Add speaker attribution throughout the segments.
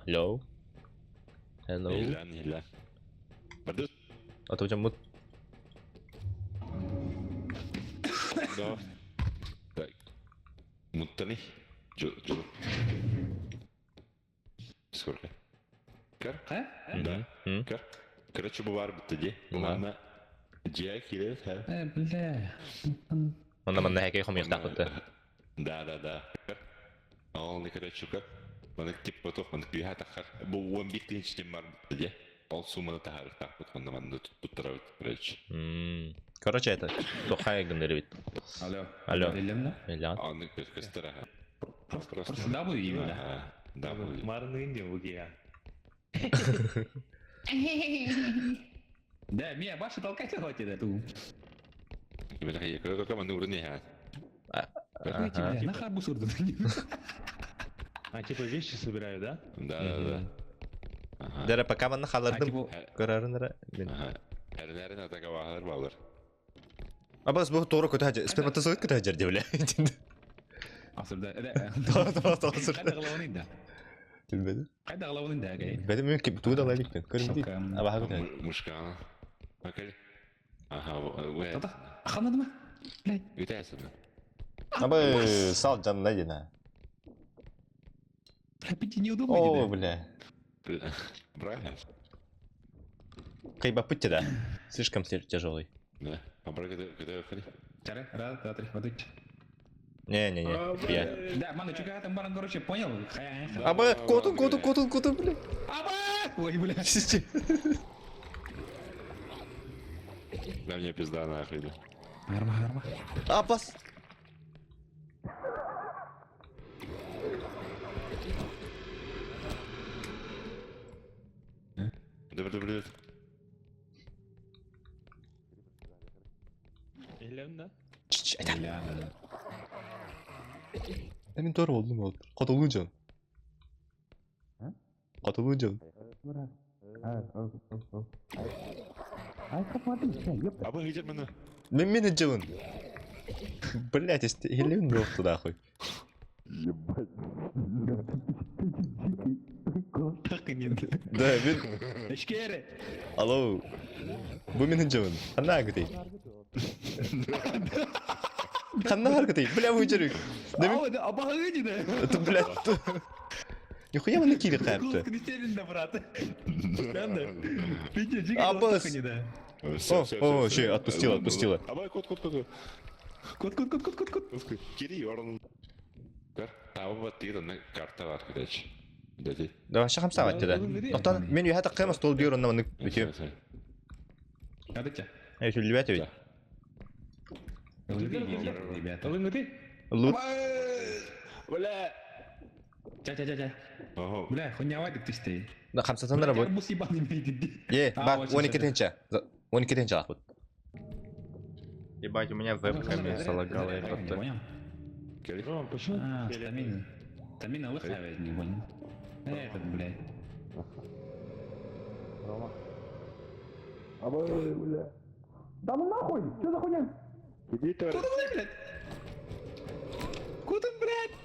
Speaker 1: Hello. Hello.
Speaker 2: Hila. Badut.
Speaker 1: Atau jemput.
Speaker 2: No. Mutta nih. Cu. Сколько? Кар? Да. Кар? Короче, бывает бітті. Бумағына жия келеді, ха?
Speaker 3: Бля.
Speaker 1: Мында хәкәй хомык тақытты.
Speaker 2: Да. Ол, короче, кар? Маны тип поток, маны күйha тақар. Бұл 11-тен ішінен бар бітті. Ол суманы тағарық тақпыт, маны тұттыра бітті, короче.
Speaker 1: Короче, это тухай гендерит. Алло. Элят.
Speaker 2: Аны көстіра.
Speaker 3: Просто W именно.
Speaker 2: Да,
Speaker 4: Марный не угия.
Speaker 3: Да, меня Баша толкать охотит эту.
Speaker 2: Gimana kayak kalau kamu nurunnya ya?
Speaker 3: Какой тебя? На харбусур тут.
Speaker 4: А типа вещи собираю, да?
Speaker 2: Да.
Speaker 1: Дәрә пока мында халырдым. Карарынра.
Speaker 2: Әрін атаға бағалар балар.
Speaker 1: Абас бу туры көтә җир. Сперматозоид көтә җир дип белә.
Speaker 3: Асырда.
Speaker 1: Асыр.
Speaker 3: Кайда главный да?
Speaker 1: Билбеди.
Speaker 3: Кайда главный да, гай.
Speaker 1: Бәдем мен кип туда лайк бит. Көрүнди. Аба көтә.
Speaker 2: Мушкана. Bakal. Aha, wait.
Speaker 3: Тата. Аханадымы? Блядь.
Speaker 2: Ütәсің.
Speaker 1: Аба сал жанына дина.
Speaker 3: Пить неудобно.
Speaker 1: О, бля.
Speaker 2: Правильно?
Speaker 1: Кайба путь да. Слишком тяжелый.
Speaker 2: Да. А когда выходи?
Speaker 3: Чары, раз, два, три, подуть.
Speaker 1: Не. Я.
Speaker 3: Да, мана, чука там баран, короче, понял? Хая.
Speaker 1: Аба котун, бля.
Speaker 3: Аба! Ой, бля.
Speaker 2: Да мне пизда нахуй.
Speaker 3: Гарма.
Speaker 1: Абас.
Speaker 2: Добрый.
Speaker 4: Элем, да?
Speaker 1: Мен тор болдум ол. Катылуу жан. Катылуу жан.
Speaker 2: Аба идет мына.
Speaker 1: Мен жабын. Блять, если елен жоқ туда хуй. Да, мен.
Speaker 3: Эшкере.
Speaker 1: Алло. Бу менин жабын. Кандай кетей? Кандай кетей? Бля, бу жүрүк.
Speaker 3: А, обалдеть, да?
Speaker 1: Это, блядь. Нихуя мына кири кайыпты.
Speaker 3: Кристаллин, брат. Ладно. Видите,
Speaker 1: Абас.
Speaker 3: да.
Speaker 1: О, şey отпустила.
Speaker 2: Абай, кот.
Speaker 3: Кот.
Speaker 2: Кири, орын. Табы бат дейді, ана карта бар, короче. Дәді.
Speaker 1: Давай шахам сават dedi. Оқтан мен үйәті қаймас толы бүйір онна мұны бүтеу.
Speaker 3: Кадыча.
Speaker 1: Эй, шүл лебәті бейт.
Speaker 3: Ребята.
Speaker 1: Лут.
Speaker 2: Бля.
Speaker 3: Ча. Бля, хуйня вадик ты стоишь.
Speaker 1: Да, қамсатандар бұл.
Speaker 3: Арбуз ебаный имеет.
Speaker 1: Е, бак, 12-тенче. 12-тенче ақпыт. Ебать, у меня вебками залагало, я просто...
Speaker 2: Кири.
Speaker 4: Ром, почему?
Speaker 3: А, стамина выхавает, не понял. Этот, блядь.
Speaker 4: Рома.
Speaker 3: Да ну нахуй! Что за хуйня?
Speaker 2: Иди ты.
Speaker 3: Куда, блядь? Куда, блядь?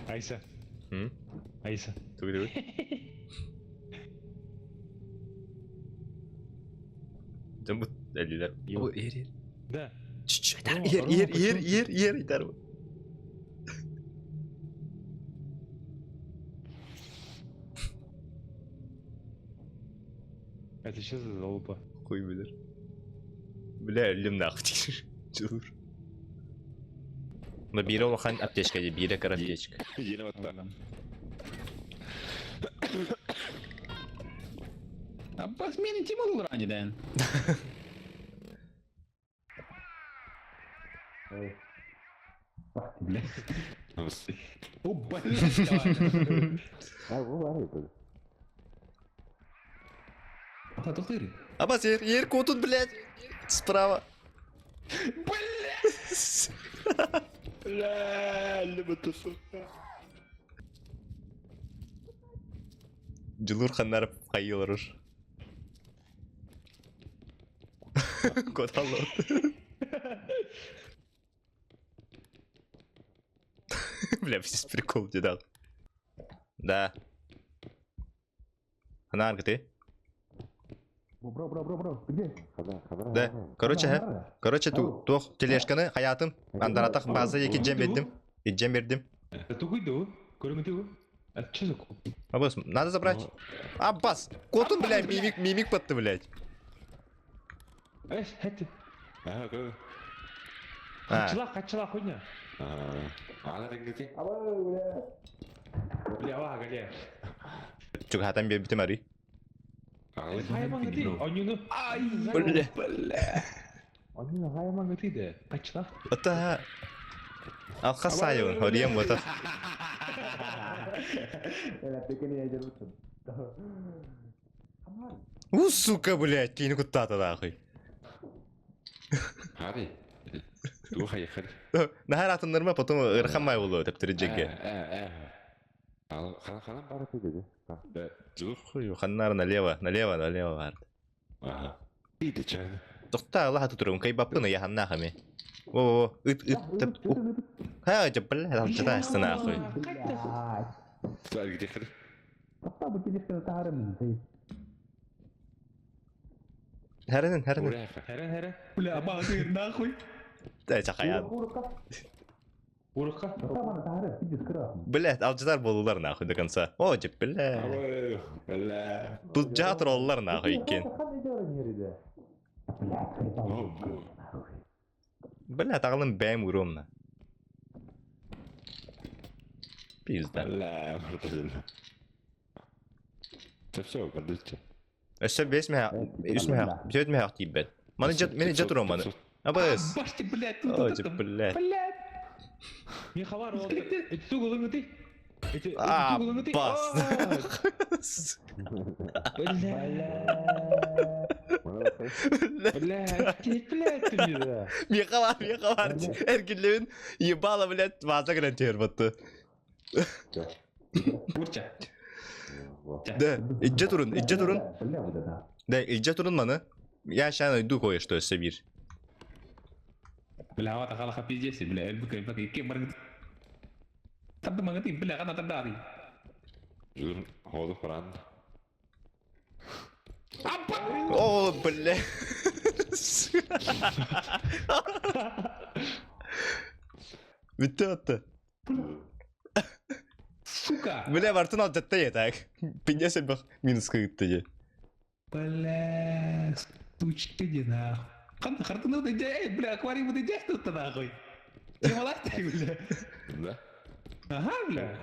Speaker 4: Айса.
Speaker 1: Hı?
Speaker 4: Айса.
Speaker 1: Тугры. Жамбут дәлилер. О, ер.
Speaker 4: Да.
Speaker 1: Ер, итар.
Speaker 4: Это что за залупа?
Speaker 1: Хуй білер. Бля, өлім нахуй текшір. Жылыр. Но бире олақан аптечка де, бире кар аптечка.
Speaker 2: Ені батта.
Speaker 3: Аббас мені тимол рані, да? Блядь. О, блядь. А то хыри.
Speaker 1: Абас, ер котут, блядь. Справа.
Speaker 2: Бля, лебата, сука.
Speaker 1: Жылыр қандарып қайылыр ұш. Кот алды. Бля, здесь прикол дедал. Да. Анарка, ты?
Speaker 4: Бро, где?
Speaker 1: Да. Короче, тух тележканы хаятым. Андаратах база екі жем бердім. Жем бердім.
Speaker 4: Тугуйду, көріңді. Че за ку?
Speaker 1: Аббас, надо забрать. Аббас, котун, бля, мимик подты, блядь.
Speaker 4: Хәтті.
Speaker 2: Ага,
Speaker 4: Қачыла хуйня.
Speaker 2: ала реңгети.
Speaker 4: Бля, ва, галя.
Speaker 1: Чук хатам бер битим ари.
Speaker 4: Хайман гыти, онюну. Ай,
Speaker 1: Бля.
Speaker 4: онюну хайман гыти де. Қачыла.
Speaker 1: Ота. Алқа сайын, хорием бота. Сука, блядь, кейіні күттаты нахуй.
Speaker 2: Хари. Ту хайхар.
Speaker 1: Нахар атынырма, потом ырхамай болу, тәптірі жеге.
Speaker 2: Хана бары теді. Да, жух.
Speaker 1: Хуй, ханнар налево бар.
Speaker 2: Ага. Иди чай.
Speaker 1: Тоқта, Аллаха тұтырым, кай баппыны яханна хаме. О, Ха, жа, бля, там чата асты нахуй.
Speaker 2: Сәл где хар.
Speaker 1: Хәрінін.
Speaker 4: Хәрен. Бля, бағыр нахуй.
Speaker 1: Да, чақаян.
Speaker 4: Урыққа.
Speaker 1: Блядь, алжыдар болулар нахуй до конца. О, жа, бля.
Speaker 2: Бля.
Speaker 1: Тут жатыр олар нахуй екен. Бля, тағылым бәйім ұромна. Пизда.
Speaker 2: Бля, мұртазын. Все, көрдікті.
Speaker 1: Өсі бесмәк дейбет. Мені жат ұром маны. Абыз.
Speaker 4: Башты, блядь,
Speaker 1: О, жа, блядь.
Speaker 4: Мен хабар олды. Этсу гылыңы ти.
Speaker 1: Бас.
Speaker 4: Блядь, ты не да.
Speaker 1: Мехавар. Эргілеуін ебала, блядь, ваза гран тер баттı.
Speaker 4: Урча.
Speaker 1: Да, icce durun. Да, icce durun mani. Я ща найду кое-что себе.
Speaker 3: Бля, вот ахала пиздец, бля, бля, кем баргы. Табды маңыты, бля, ғана табды.
Speaker 2: Жүр, ходы құран.
Speaker 1: О, бля. Bitti attı.
Speaker 4: Сука.
Speaker 1: Бля, бартын ал жатта етак. Пиндесе бақ минусқа кетті же.
Speaker 3: Бля, стучки де нахуй. Қанды қартын өте жай, бля, аквариум өте жай тұтты нахуй. Демаластай, бля.
Speaker 2: Да?
Speaker 3: Ага, бля.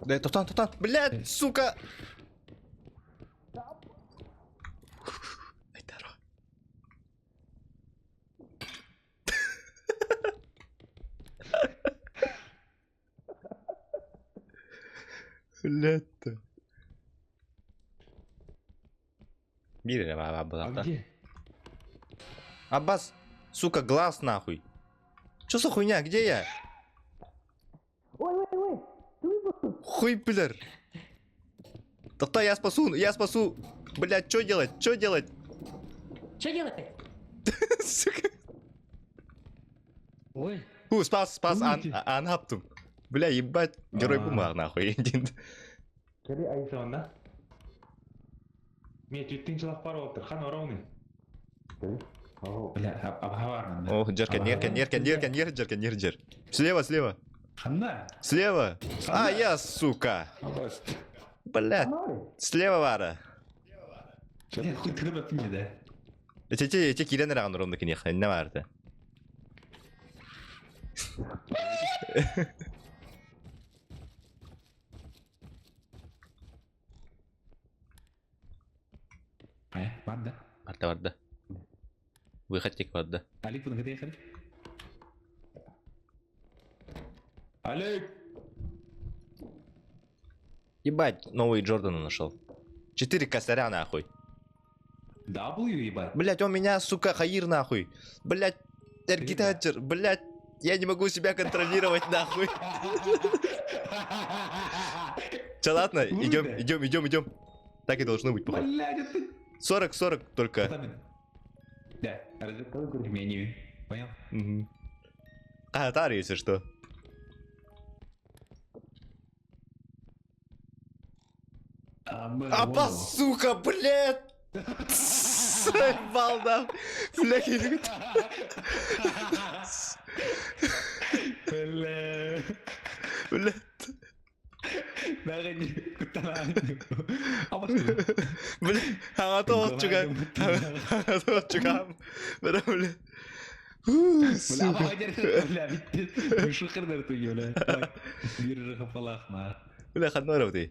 Speaker 1: Да, тоқтан. Блядь, сука. Айтар. Блядь. Бери, Аббас.
Speaker 4: Где?
Speaker 1: Аббас, сука, глаз нахуй. Чё за хуйня? Где я? Хуй, пидор. Тоқта, я спасу. Блядь, что делать?
Speaker 5: Что делать-то?
Speaker 1: Сука.
Speaker 4: Ой.
Speaker 1: Спас, анхаптым. Бля, ебать, герой бумаг нахуй.
Speaker 4: Кәлі айсауын да? Мен түттің жылап бары отыр, қан орауны.
Speaker 3: Бля, абхавармын.
Speaker 1: О, жер. Слева.
Speaker 3: Қанда?
Speaker 1: Слева. Я, сука. Блядь, слева вара.
Speaker 3: Бля, хуй тығып өптім еді.
Speaker 1: Эти кирен раған ұрымды кенех, не барды?
Speaker 3: Барды.
Speaker 1: Барды. Выход тек барды.
Speaker 3: Алик бұны қытай қырып.
Speaker 4: Алик!
Speaker 1: Ебать, новый Джордана нашел. 4 косаря нахуй.
Speaker 3: W ебать.
Speaker 1: Блять, он меня, сука, хаир нахуй. Блять, архитектор, блять, я не могу себя контролировать нахуй. Че, ладно, идем. Так и должно быть, походу.
Speaker 3: Блядь, это...
Speaker 1: 40 только.
Speaker 3: Да, разве? Меня не... Понял?
Speaker 1: Мгм. Катар, если что. Апа, сука, блядь! Заебал, да. Блядь,
Speaker 3: Бля.
Speaker 1: блядь.
Speaker 3: Нахрен куталаню. Apa sih?
Speaker 1: Блядь, hangat juga. Hangat juga. Bener, блядь.
Speaker 3: Bля, apa aja bля, bitti. Müşrikler der tuh bля. Bir kepala mah.
Speaker 1: Бля, хаднора вот и.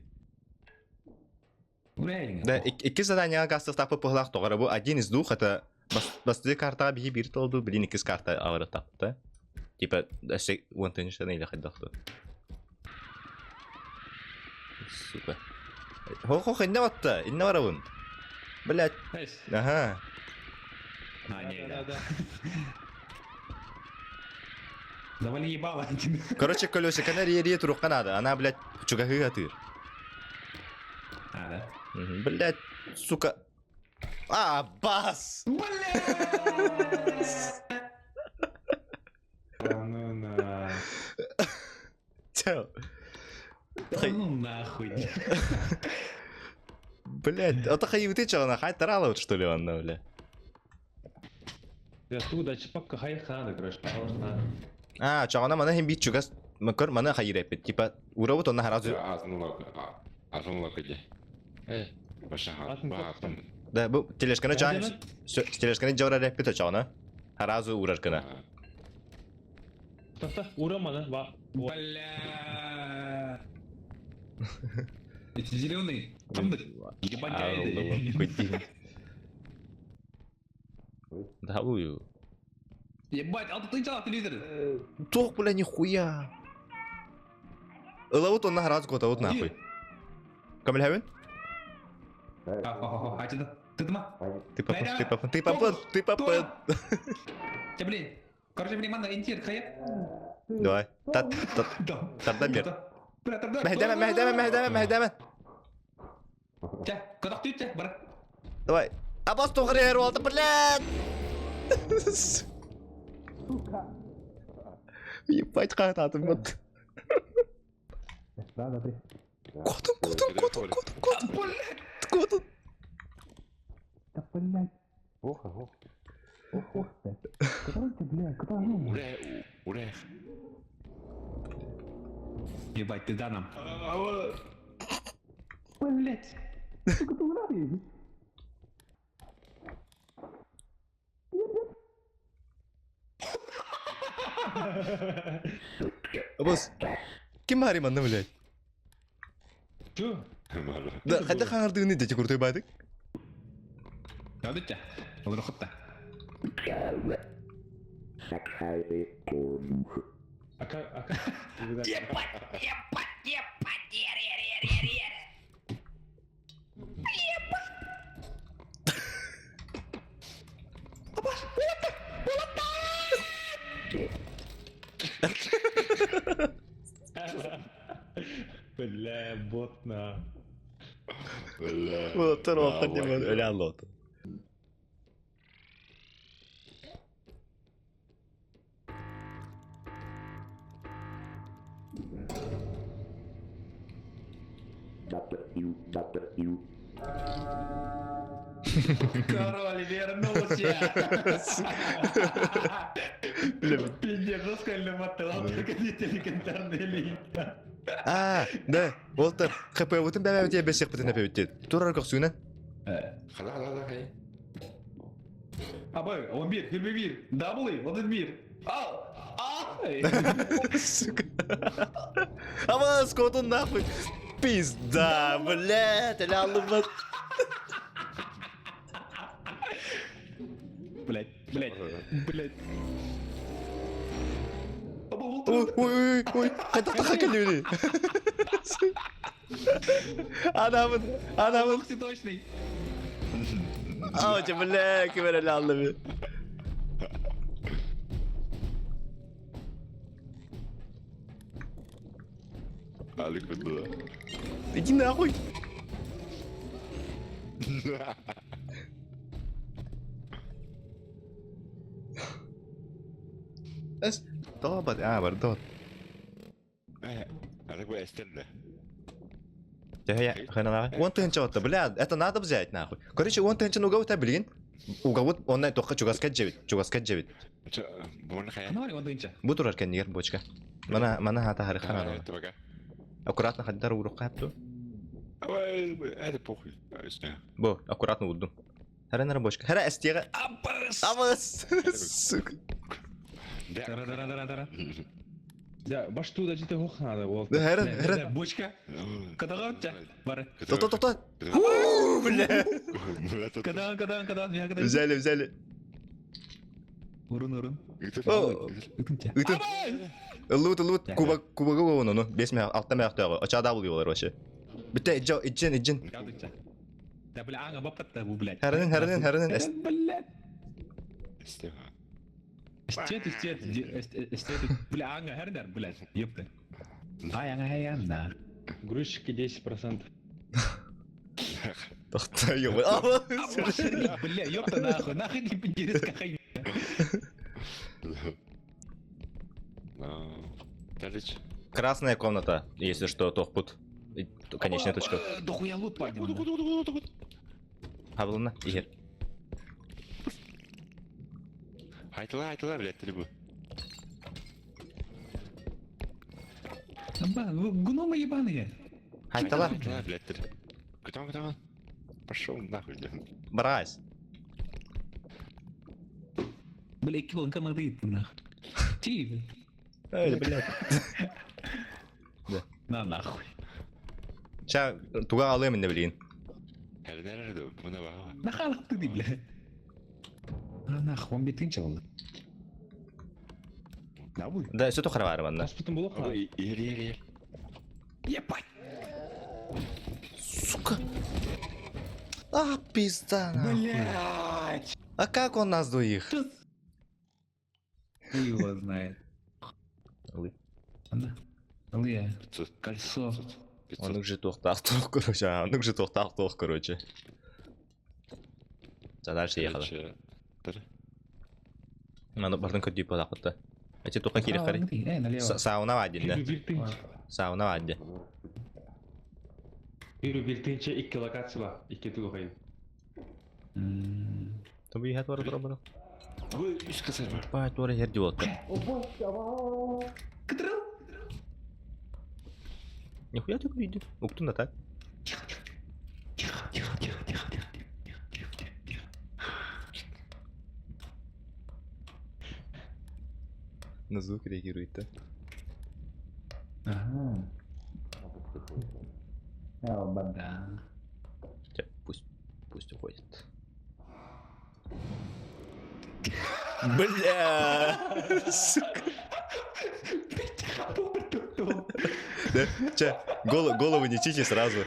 Speaker 3: Бля,
Speaker 1: Да, iki задания кастов тапы пыхлах тоғара. Бұл один из двух, это басты карта бии бир толду, блин, икис карта авары тапты. Типа, дәсек уантын іштерін ейлі қайдақты. Сука. Хо-хо, инна ватта, инна вара вон. Блядь,
Speaker 3: Эс.
Speaker 1: ага.
Speaker 3: А, не,
Speaker 4: Да,
Speaker 3: да.
Speaker 4: да.
Speaker 3: Давай ебало.
Speaker 1: Короче, колесико на рее трухка надо, она, блядь, чугахы атыр.
Speaker 3: А, да?
Speaker 1: Блядь, сука. А, бас!
Speaker 3: Бля!
Speaker 4: Ну на.
Speaker 1: Чё?
Speaker 3: Да ну нахуй.
Speaker 1: Блядь, это хаюты чё, она хай тарала вот что ли он, бля?
Speaker 4: Я туда чипак хай хана, короче, пожалуйста.
Speaker 1: А, чағана мана хем бит чугас, макар мана хайыр эпет, типа, уравут онна харазу.
Speaker 2: Азынлы кеде. Баша
Speaker 4: Атын
Speaker 2: атын.
Speaker 1: Да, бұл телешканы жан,
Speaker 4: Әдемі?
Speaker 1: телешканы жаура эпет чағана. Харазу ураркана.
Speaker 4: Тоқта, ураманы, ба.
Speaker 3: Бля! Эти зеленые. Кімдік? Ебать,
Speaker 1: Да, бую.
Speaker 3: Ебать, ал ты чала телевизор.
Speaker 1: Тох, бля, нихуя. Илавут онна харазу кота, вот нахуй. Камиль хавин?
Speaker 3: Хачида. Ты дома?
Speaker 1: Ты попад.
Speaker 3: Че, блин. Короче, блин, мана интир, хая.
Speaker 1: Давай. Тардан бер.
Speaker 3: Бля, тардан.
Speaker 1: Мәхдәмен.
Speaker 3: Че, кадақ түйт, че, бар.
Speaker 1: Давай. Абас тоғыры әрі алды, блядь. Ебать, қағытатым бұд. Котын.
Speaker 2: Уре.
Speaker 3: Ебать, ты да нам. Блять. Сука, ты враги.
Speaker 1: Абас. Кем бари манна, блядь?
Speaker 4: Чё?
Speaker 1: Да, қайда қаңырдығын еді, көртой байдық?
Speaker 3: Яуды, че? Олар құтта.
Speaker 4: Ака. Бля, ботна.
Speaker 1: Вот, второго поднимает. Öyle anlattı.
Speaker 3: Король вернулся. Пиздец, раскольный мотал, пригодите легендарные линии.
Speaker 1: А, да, Волтер, ХП өтім бәбә өте бәсек бітін әпе өтті. Тұрар көксуынан.
Speaker 2: Хала.
Speaker 3: Абай, он бир, хирби бир. Даблы, он бир. Ау!
Speaker 1: Сука. Ама, скотун нахуй. Пизда, блядь, әлі алымат.
Speaker 3: Блять.
Speaker 1: Ой, қайта тақа келеуіне. Анамын.
Speaker 3: Ух ты точный.
Speaker 1: Ауча, бля, кемер әлі алымы.
Speaker 2: Алик беду.
Speaker 1: Иди нахуй. طابت برضه.
Speaker 2: انا بقى استنى
Speaker 1: هي خلينا نعرف وانت انت وانت بلاد это надо взять нахуй. Короче, وانت انت نوغوتا блин. Угавут он это чугас каджевит.
Speaker 2: بقول خيال
Speaker 3: انا وانت انت
Speaker 1: بوتر كان ير بوچка. Mana hata har khana.
Speaker 2: انت بقى
Speaker 1: Аккуратно خدر ورقابته.
Speaker 2: هذا بوخي اسمع
Speaker 1: Бо, аккуратно уддум. Хара рабочка. Хара астига. Абас. Сука.
Speaker 3: Тара-тара-тара-тара.
Speaker 4: Да, баш туда жите хох надо бол.
Speaker 1: Да хара.
Speaker 3: Бочка. Кадагавча. Бары.
Speaker 1: То. Бля.
Speaker 3: Кадан, я кадан.
Speaker 1: Взяли.
Speaker 3: Урун.
Speaker 1: О,
Speaker 3: Ütünче.
Speaker 1: Ütün. Лут. Кубага оны, ну. 5 мя алтта мяқтағы. Очада булıyorlar вообще. Бітте, иджин.
Speaker 3: Кадынча. Да бля, аңа бапкатта бу, блядь.
Speaker 1: Харынын.
Speaker 3: Блядь.
Speaker 2: استوى
Speaker 3: Эстет. Бля, аңа хәрдер, блядь. Ёпта. Ай, аңа хәянда.
Speaker 4: Грузчики 10%.
Speaker 1: Тоқта, ёбай.
Speaker 3: Бля, ёпта нахуй не пиздец какой.
Speaker 2: Далеч.
Speaker 1: Красная комната, если что, тохпут. Конечная точка.
Speaker 3: Дохуя лут падем.
Speaker 1: Хабылына, егер.
Speaker 2: Айтыла, блядь, требу.
Speaker 3: Гномы ебаные.
Speaker 1: Хайтала,
Speaker 2: Айтыла, блядь, требу. Куда? Пошел нахуй, блядь.
Speaker 1: брась.
Speaker 3: Бля, килон камадит нахуй. Ти.
Speaker 1: Эй, блядь.
Speaker 3: На нахуй.
Speaker 1: Ща, туга алым инде блин.
Speaker 2: Nerede? Buna bak.
Speaker 3: Нахалык ты, бля. Нахуй, он битинче oldu. Да bu.
Speaker 1: Да, все тухара бар банда.
Speaker 4: Аспытын болок на.
Speaker 2: Yer.
Speaker 3: Ебать.
Speaker 1: Сука. Пизда, нахуй.
Speaker 3: Блять.
Speaker 1: А как он нас двоих?
Speaker 3: Хуй его знает.
Speaker 1: Алый.
Speaker 3: Алыя. Кольцо.
Speaker 1: Анук же тоқтақ, короче. Дальше ехала. Мана бардын көдей болақытты. Әте тоққа келік қарай.
Speaker 3: Налево.
Speaker 1: Сауна вадинде. Сауна вадде.
Speaker 4: Үйрі бертінше 2 локация бар. 2 түгі қайын.
Speaker 1: Тобы ехет бары тұра бары.
Speaker 2: Ой, үш кісі бар.
Speaker 1: Бай, туара жерде болды.
Speaker 3: Кыдырыл.
Speaker 1: Нихуя ты видишь? Уктун да так.
Speaker 3: Тихо.
Speaker 1: На звук реагирует, да?
Speaker 3: Ага. Бада.
Speaker 1: Пусть уходит. Бля! Сука. Да? Че, голову не чите сразу.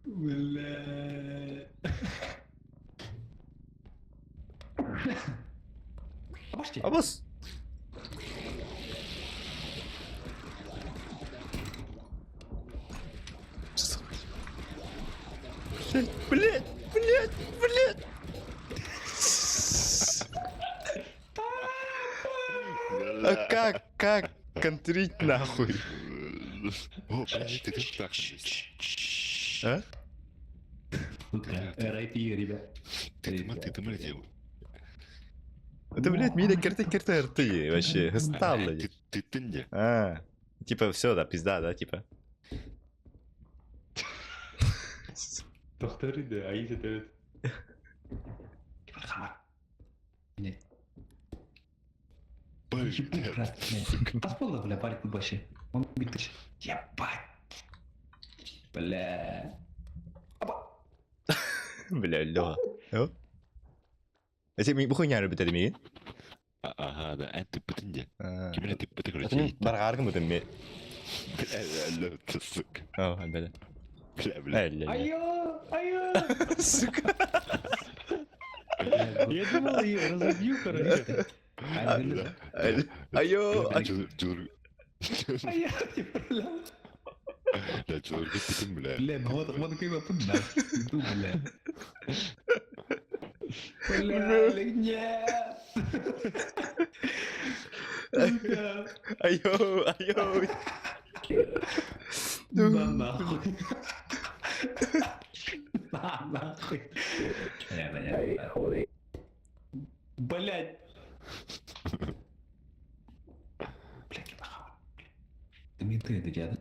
Speaker 3: Бля. Обожди.
Speaker 1: Абас! Блять! А как контрить нахуй?
Speaker 2: О, подожди, ты так.
Speaker 1: А?
Speaker 3: RIP, ребят.
Speaker 2: Ты летел.
Speaker 1: Это, блядь, миля керты рты вообще. Стал, блядь.
Speaker 2: Ты тынде.
Speaker 1: Типа, все, да, пизда, да, типа.
Speaker 4: Тоқтар еді, айыз етеді.
Speaker 3: Не.
Speaker 2: Блядь.
Speaker 3: Поспала, бля, парень на баши. Он битый. Ебать. Бля.
Speaker 1: Бля, Лёва. Это ми бухой не бит ми?
Speaker 2: Ага, да, это тынде. Кимне ты
Speaker 1: Это
Speaker 2: короче.
Speaker 1: баргаргы бит ми.
Speaker 2: Алло, ты сука.
Speaker 1: Бля.
Speaker 2: Бля.
Speaker 3: Айо.
Speaker 1: Сука.
Speaker 4: Я думал, ее разобью, короче.
Speaker 1: Айо.
Speaker 2: Да, человек ты бля.
Speaker 3: Бля, ну вот как его поднять. Иду, бля. Бля, нет.
Speaker 1: Айо, айо.
Speaker 3: Да нахуй. На нахуй. Понятно. Блять. Блять, я нахуй. Ты мне это дядя.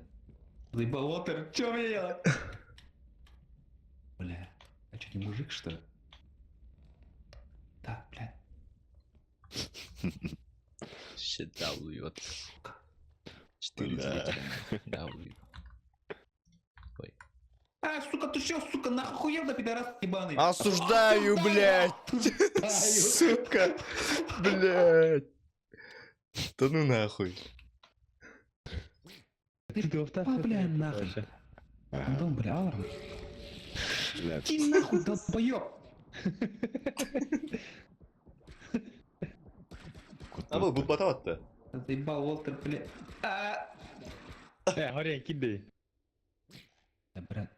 Speaker 3: Заебал Уотер, чё мне делать? Бля, а чё, не мужик, что ли? Так, бля.
Speaker 1: Shit, W. 4 W. Ой.
Speaker 3: А, сука, ты чё, сука, нахуй да пидорас ебаный?
Speaker 1: Осуждаю, блядь!
Speaker 3: Осуждаю.
Speaker 1: Сука! Блядь! Да ну нахуй.
Speaker 4: Ты
Speaker 3: А, бля, нахуй. Дом, бля, аларм.
Speaker 2: Блядь.
Speaker 3: Иди нахуй, долбоёб.
Speaker 1: А вы будут батат-то?
Speaker 3: Заебал Уолтер, бля. А,
Speaker 4: Хорян, кидай.
Speaker 3: да, брат.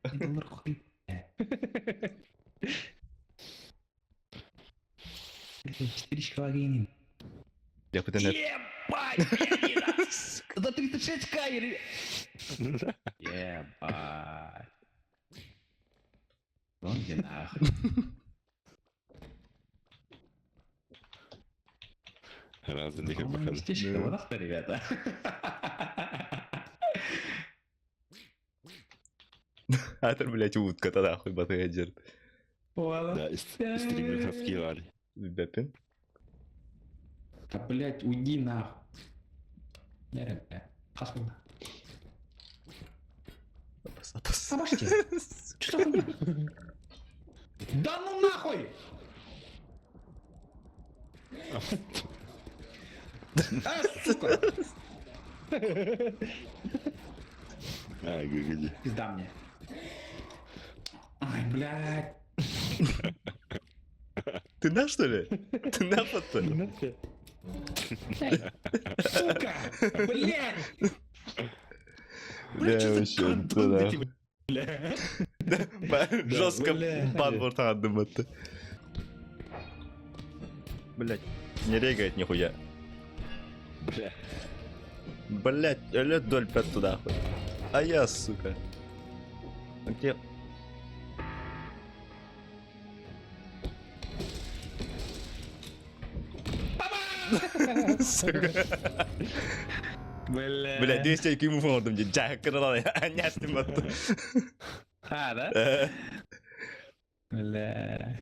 Speaker 3: Иди нахуй. Бля, 4 человека.
Speaker 1: Я пытаюсь...
Speaker 3: Ебать, пианино! За 36к или... Ебать. Вон где нахуй.
Speaker 2: Разные как
Speaker 3: По-моему,
Speaker 2: бы.
Speaker 3: местечко вот это, ребята.
Speaker 1: А это, блядь, утка-то нахуй батарея держит.
Speaker 3: Ладно.
Speaker 2: Да, стример раскивали.
Speaker 1: Бепин?
Speaker 3: Да, блядь, уйди нахуй. Не, бля. Хасуй нахуй. Обожди. Что за хуйня? Да ну нахуй! А, сука!
Speaker 2: А, гыгыди.
Speaker 3: Пизда мне. Ай, блядь.
Speaker 1: Ты на, что ли? Ты на фото?
Speaker 3: Сука! Блядь!
Speaker 1: Бля, вообще, да нахуй.
Speaker 3: Бля.
Speaker 1: Жестко
Speaker 4: бля.
Speaker 1: подбор адым это. Блять, не регает нихуя.
Speaker 2: Бля.
Speaker 1: Блять, лед доль пят туда хуй. А я, сука. Где? Сука.
Speaker 3: Бля.
Speaker 1: Блять, 200 IQ ему фондом, где джак канал, а не с ним.
Speaker 3: А, да? Бля.